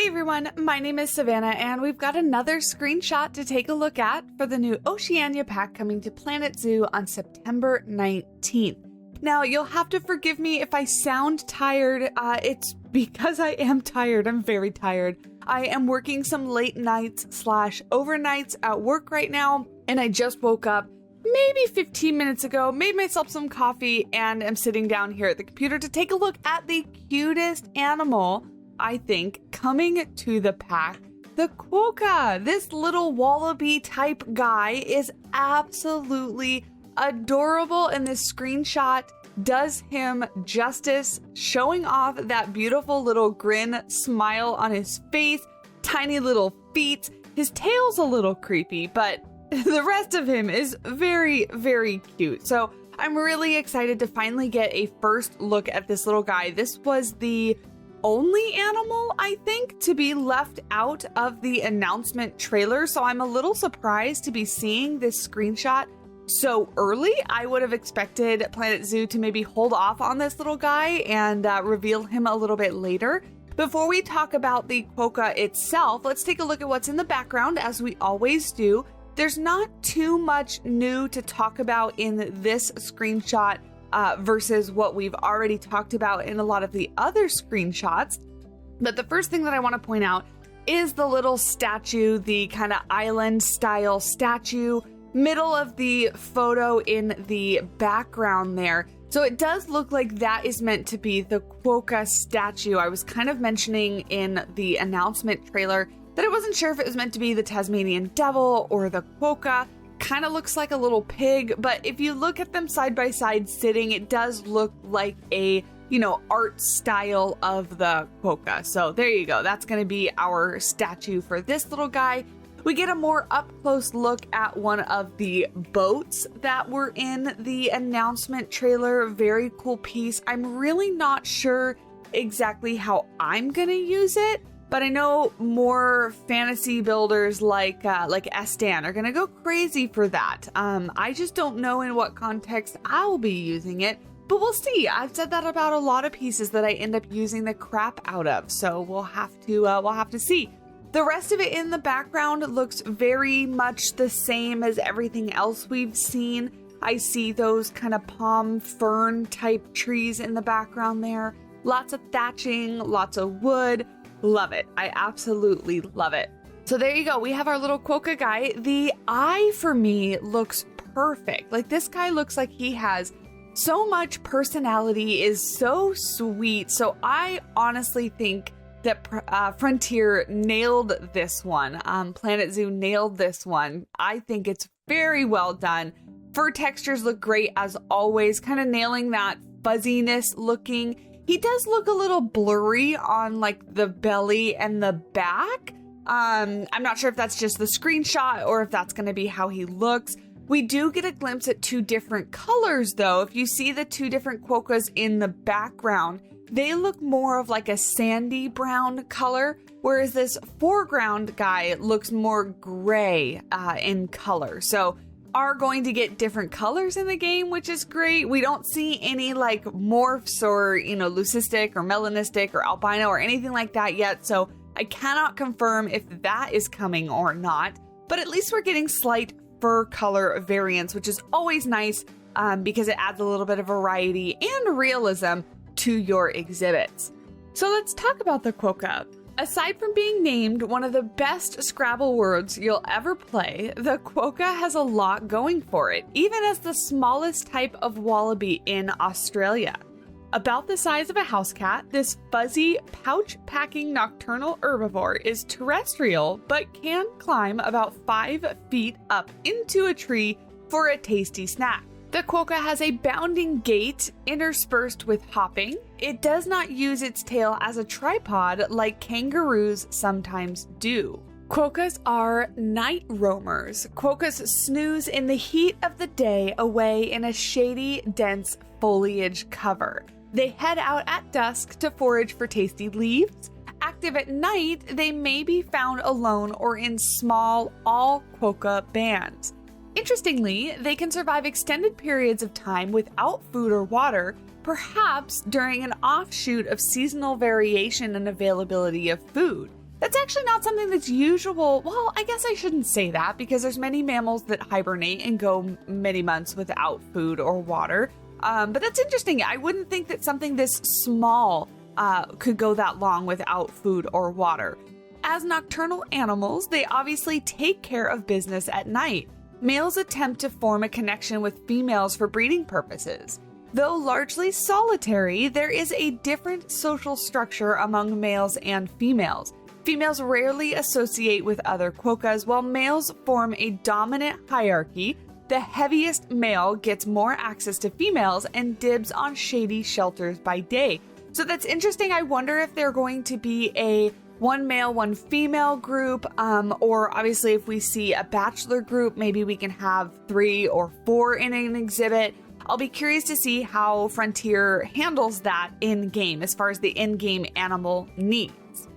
everyone, my name is Savannah and we've got another screenshot to take a look at for the new Oceania pack coming to Planet Zoo on September 19th. Now, you'll have to forgive me if I sound tired. It's because I am tired. I'm very tired. I am working some late nights / overnights at work right now, and I just woke up maybe 15 minutes ago, made myself some coffee, and am sitting down here at the computer to take a look at the cutest animal, I think, coming to the pack, the Quokka. This little wallaby type guy is absolutely adorable, and this screenshot does him justice, showing off that beautiful little grin smile on his face, tiny little feet. His tail's a little creepy, but the rest of him is very, very cute. So I'm really excited to finally get a first look at this little guy. This was the only animal, I think, to be left out of the announcement trailer. So I'm a little surprised to be seeing this screenshot so early. I would have expected Planet Zoo to maybe hold off on this little guy and reveal him a little bit later. Before we talk about the Quokka itself, let's take a look at what's in the background, as we always do. There's not too much new to talk about in this screenshot versus what we've already talked about in a lot of the other screenshots. But the first thing that I want to point out is the little statue, the kind of island style statue, middle of the photo in the background there. So it does look like that is meant to be the Quokka statue. I was kind of mentioning in the announcement trailer that I wasn't sure if it was meant to be the Tasmanian devil or the Quokka. Kind of looks like a little pig, but if you look at them side by side sitting, it does look like a, art style of the Quokka. So there you go. That's going to be our statue for this little guy. We get a more up-close look at one of the boats that were in the announcement trailer. Very cool piece. I'm really not sure exactly how I'm going to use it, but I know more fantasy builders like Estan are going to go crazy for that. I just don't know in what context I'll be using it, but we'll see. I've said that about a lot of pieces that I end up using the crap out of, so we'll have to see. The rest of it in the background looks very much the same as everything else we've seen. I see those kind of palm fern type trees in the background there. Lots of thatching, lots of wood. Love it. I absolutely love it. So there you go. We have our little Quokka guy. The eye for me looks perfect. Like, this guy looks like he has so much personality, is so sweet. So I honestly think that Frontier nailed this one. Planet Zoo nailed this one. I think it's very well done. Fur textures look great as always, kind of nailing that fuzziness looking. He does look a little blurry on like the belly and the back. I'm not sure if that's just the screenshot or if that's going to be how he looks. We do get a glimpse at two different colors though. If you see the two different Quokkas in the background, they look more of like a sandy brown color, whereas this foreground guy looks more gray in color. So are going to get different colors in the game, which is great. We don't see any like morphs or, leucistic or melanistic or albino or anything like that yet. So I cannot confirm if that is coming or not, but at least we're getting slight fur color variants, which is always nice because it adds a little bit of variety and realism to your exhibits. So let's talk about the Quokka. Aside from being named one of the best Scrabble words you'll ever play, the Quokka has a lot going for it, even as the smallest type of wallaby in Australia. About the size of a house cat, this fuzzy, pouch-packing nocturnal herbivore is terrestrial, but can climb about 5 feet up into a tree for a tasty snack. The Quokka has a bounding gait interspersed with hopping. It does not use its tail as a tripod like kangaroos sometimes do. Quokkas are night roamers. Quokkas snooze in the heat of the day away in a shady, dense foliage cover. They head out at dusk to forage for tasty leaves. Active at night, they may be found alone or in small, all-Quokka bands. Interestingly, they can survive extended periods of time without food or water, perhaps during an offshoot of seasonal variation and availability of food. That's actually not something that's usual. Well, I guess I shouldn't say that because there's many mammals that hibernate and go many months without food or water. But that's interesting. I wouldn't think that something this small could go that long without food or water. As nocturnal animals, they obviously take care of business at night. Males attempt to form a connection with females for breeding purposes. Though largely solitary, there is a different social structure among males and females. Females rarely associate with other quokkas, while males form a dominant hierarchy. The heaviest male gets more access to females and dibs on shady shelters by day. So that's interesting. I wonder if they're going to be a one male, one female group, or obviously if we see a bachelor group, maybe we can have 3 or 4 in an exhibit. I'll be curious to see how Frontier handles that in-game as far as the in-game animal needs.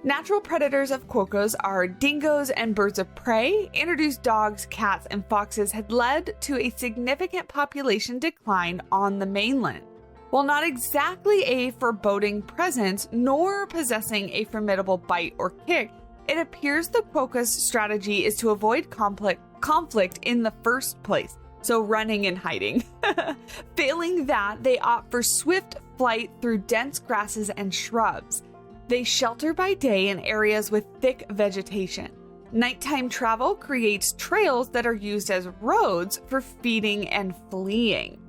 Natural predators of quokkas are dingoes and birds of prey. Introduced dogs, cats, and foxes had led to a significant population decline on the mainland. While not exactly a foreboding presence, nor possessing a formidable bite or kick, it appears the quokka's strategy is to avoid conflict in the first place, so running and hiding. Failing that, they opt for swift flight through dense grasses and shrubs. They shelter by day in areas with thick vegetation. Nighttime travel creates trails that are used as roads for feeding and fleeing.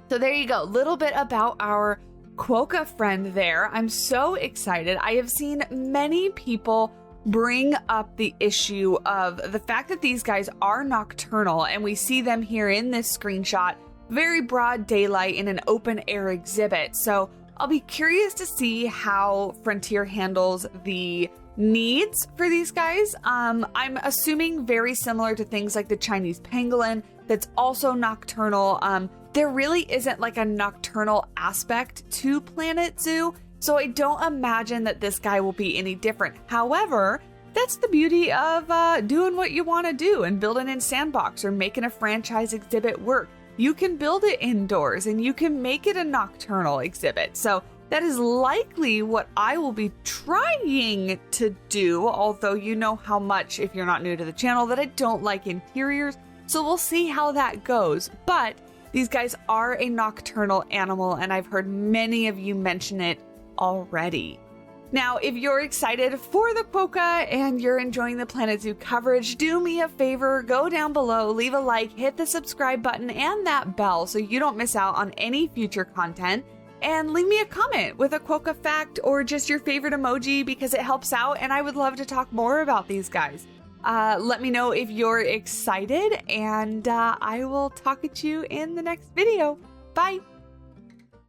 So there you go, a little bit about our quokka friend there. I'm so excited. I have seen many people bring up the issue of the fact that these guys are nocturnal, and we see them here in this screenshot, very broad daylight in an open air exhibit. So I'll be curious to see how Frontier handles the needs for these guys. I'm assuming very similar to things like the Chinese pangolin that's also nocturnal. There really isn't like a nocturnal aspect to Planet Zoo, so I don't imagine that this guy will be any different. However, that's the beauty of doing what you want to do and building in sandbox or making a franchise exhibit work. You can build it indoors and you can make it a nocturnal exhibit. So that is likely what I will be trying to do, although you know how much, if you're not new to the channel, that I don't like interiors. So we'll see how that goes. But these guys are a nocturnal animal, and I've heard many of you mention it already. Now, if you're excited for the quokka and you're enjoying the Planet Zoo coverage, do me a favor, go down below, leave a like, hit the subscribe button and that bell so you don't miss out on any future content, and leave me a comment with a quokka fact or just your favorite emoji because it helps out and I would love to talk more about these guys. Let me know if you're excited, and I will talk at you in the next video. Bye!